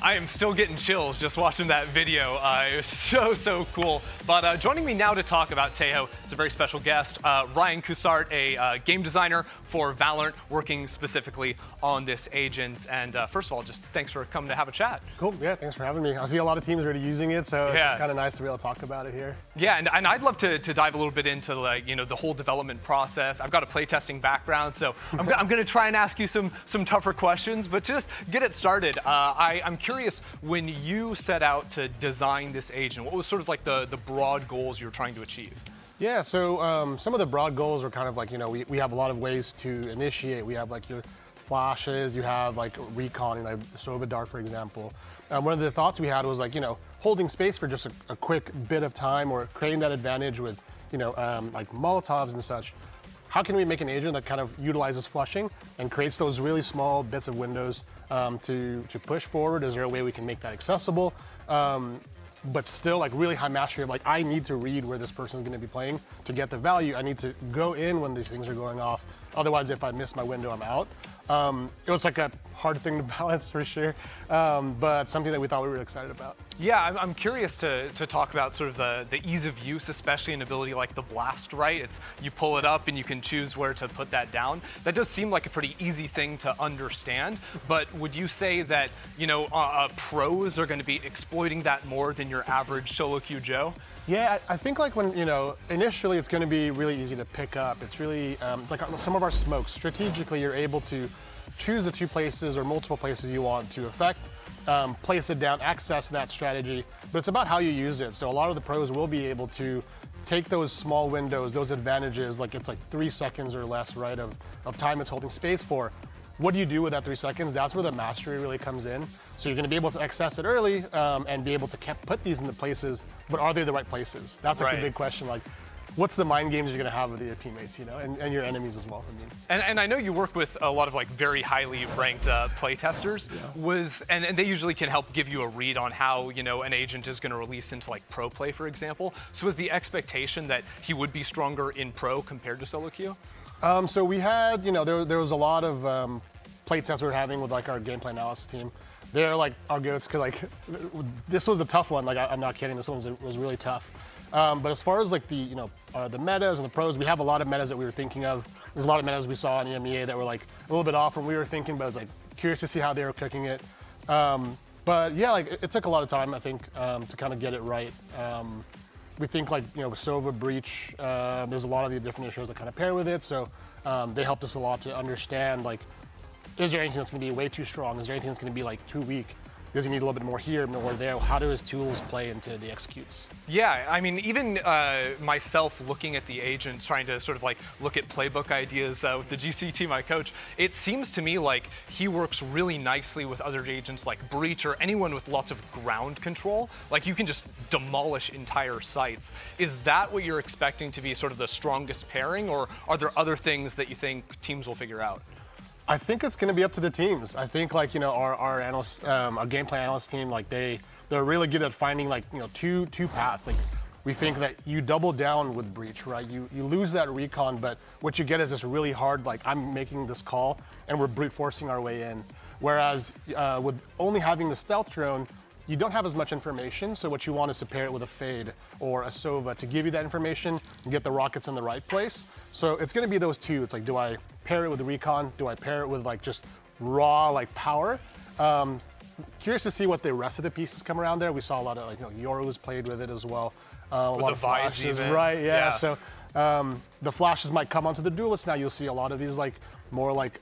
I am still getting chills just watching that video. It was so cool. But joining me now to talk about Tejo is a very special guest, Ryan Cousart, a game designer for VALORANT, working specifically on this agent. And first of all, just thanks for coming to have a chat. Cool, yeah, thanks for having me. I see a lot of teams already using it, so it's kind of nice to be able to talk about it here. Yeah, and I'd love to dive a little bit into the whole development process. I've got a playtesting background, so I'm going to try and ask you some tougher questions, but just get it started. I'm curious, when you set out to design this agent, what was sort of like the broad goals you were trying to achieve? Yeah, so some of the broad goals are kind of like, we have a lot of ways to initiate. We have like your flashes, you have like recon, like Sova Dart, for example. One of the thoughts we had was like, holding space for just a quick bit of time, or creating that advantage with, like Molotovs and such. How can we make an agent that kind of utilizes flushing and creates those really small bits of windows to push forward? Is there a way we can make that accessible? But still like really high mastery of like, I need to read where this person is going to be playing to get the value. I need to go in when these things are going off. Otherwise, if I miss my window, I'm out. It was like a hard thing to balance for sure, but something that we thought we were excited about. Yeah, I'm curious to talk about sort of the ease of use, especially an ability like the blast, right? It's you pull it up and you can choose where to put that down. That does seem like a pretty easy thing to understand, but would you say that, pros are going to be exploiting that more than your average solo queue Joe? Yeah, I think like when, initially it's going to be really easy to pick up. It's really, like some of our smokes, strategically you're able to choose the two places or multiple places you want to affect, place it down, access that strategy, but it's about how you use it. So a lot of the pros will be able to take those small windows, those advantages, like it's like 3 seconds or less, right, of time it's holding space for. What do you do with that 3 seconds? That's where the mastery really comes in. So you're going to be able to access it early and be able to put these in the places, but are they the right places? That's like the big question. Like, what's the mind games you're going to have with your teammates, and your enemies as well. And I know you work with a lot of like very highly ranked playtesters. Yeah. And they usually can help give you a read on how an agent is going to release into like pro play, for example. So is the expectation that he would be stronger in pro compared to solo queue? So we had, there was a lot of playtests we were having with like our gameplay analysis team. They're like our goats, because like this was a tough one. Like I'm not kidding, this one was really tough. But as far as like the the metas and the pros, we have a lot of metas that we were thinking of. There's a lot of metas we saw in EMEA that were like a little bit off from what we were thinking, but I was like curious to see how they were cooking it. But yeah, like it took a lot of time, I think, to kind of get it right. We think like, Sova Breach, there's a lot of the different issues that kind of pair with it. So they helped us a lot to understand, like, is there anything that's going to be way too strong? Is there anything that's going to be like too weak? Does he need a little bit more here, more there? How do his tools play into the executes? Yeah, I mean, even myself looking at the agent, trying to sort of like look at playbook ideas with the GCT, my coach, it seems to me like he works really nicely with other agents like Breach or anyone with lots of ground control. Like you can just demolish entire sites. Is that what you're expecting to be sort of the strongest pairing, or are there other things that you think teams will figure out? I think it's going to be up to the teams. I think like, our analysts, our gameplay analyst team, like they're really good at finding like, two paths. Like we think that you double down with Breach, right? You lose that recon, but what you get is this really hard, like I'm making this call and we're brute forcing our way in. Whereas with only having the stealth drone, you don't have as much information, so what you want is to pair it with a Fade or a Sova to give you that information and get the rockets in the right place. So it's going to be those two. It's like, do I pair it with the recon? Do I pair it with like just raw like power? Curious to see what the rest of the pieces come around there. We saw a lot of like Yoru's played with it as well. A lot of flashes, right? Yeah. So the flashes might come onto the duelists now. You'll see a lot of these like more like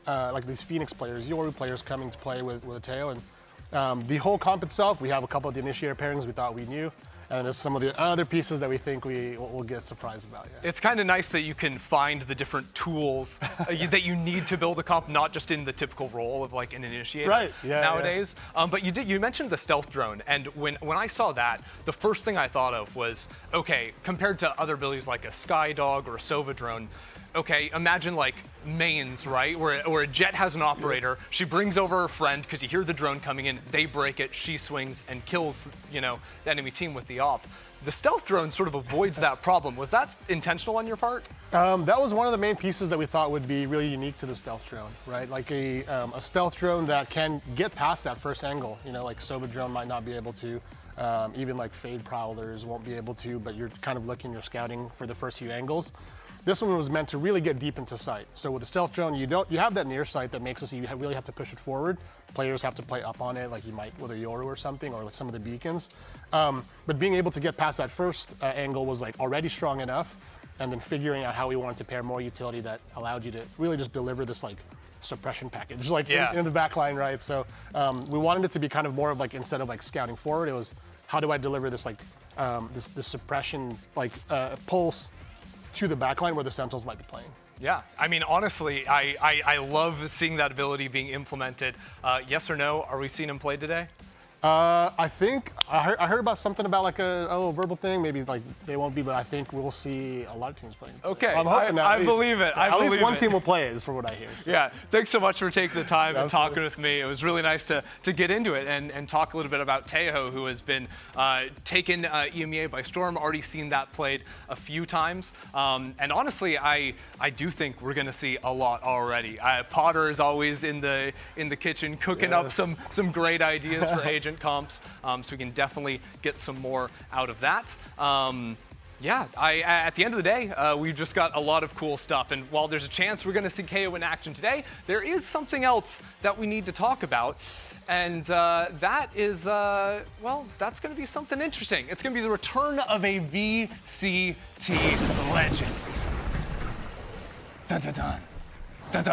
these Phoenix players, Yoru players coming to play with Tejo. And the whole comp itself, we have a couple of the initiator pairings we thought we knew, and there's some of the other pieces that we think we'll get surprised about. Yeah. It's kind of nice that you can find the different tools that you need to build a comp, not just in the typical role of like an initiator nowadays. Yeah. But you mentioned the stealth drone, and when I saw that, the first thing I thought of was, okay, compared to other abilities like a Skydog or a Sova drone, okay, imagine like mains, right? Where a Jet has an operator. She brings over her friend because you hear the drone coming in. They break it. She swings and kills, the enemy team with the op. The stealth drone sort of avoids that problem. Was that intentional on your part? That was one of the main pieces that we thought would be really unique to the stealth drone, right? Like a stealth drone that can get past that first angle. Like Sova drone might not be able to. Even like Fade Prowlers won't be able to, but you're kind of looking, you're scouting for the first few angles. This one was meant to really get deep into sight. So with the stealth drone, you have that near sight that makes it so you really have to push it forward. Players have to play up on it, like you might with a Yoru or something, or with some of the beacons. But being able to get past that first angle was like already strong enough, and then figuring out how we wanted to pair more utility that allowed you to really just deliver this like suppression package, like in the back line, right? So we wanted it to be kind of more of like, instead of like scouting forward, it was how do I deliver this like this suppression like pulse to the backline where the Sentinels might be playing. Yeah, I mean, honestly, I love seeing that ability being implemented. Yes or no, are we seeing him play today? I think I heard about something about like a verbal thing. Maybe like they won't be, but I think we'll see a lot of teams playing today. Okay, I'm hoping I believe it. At least one team will play, is from what I hear. So. Yeah, thanks so much for taking the time and talking with me. It was really nice to get into it and talk a little bit about Tejo, who has been taken EMEA by storm. Already seen that played a few times, and honestly, I do think we're going to see a lot already. Potter is always in the kitchen cooking up some great ideas for agent comps, so we can definitely get some more out of that. Yeah, at the end of the day, we've just got a lot of cool stuff, and while there's a chance we're going to see KO in action today, there is something else that we need to talk about, and that is, well, that's going to be something interesting. It's going to be the return of a VCT legend. Dun, dun, dun. Dun, dun.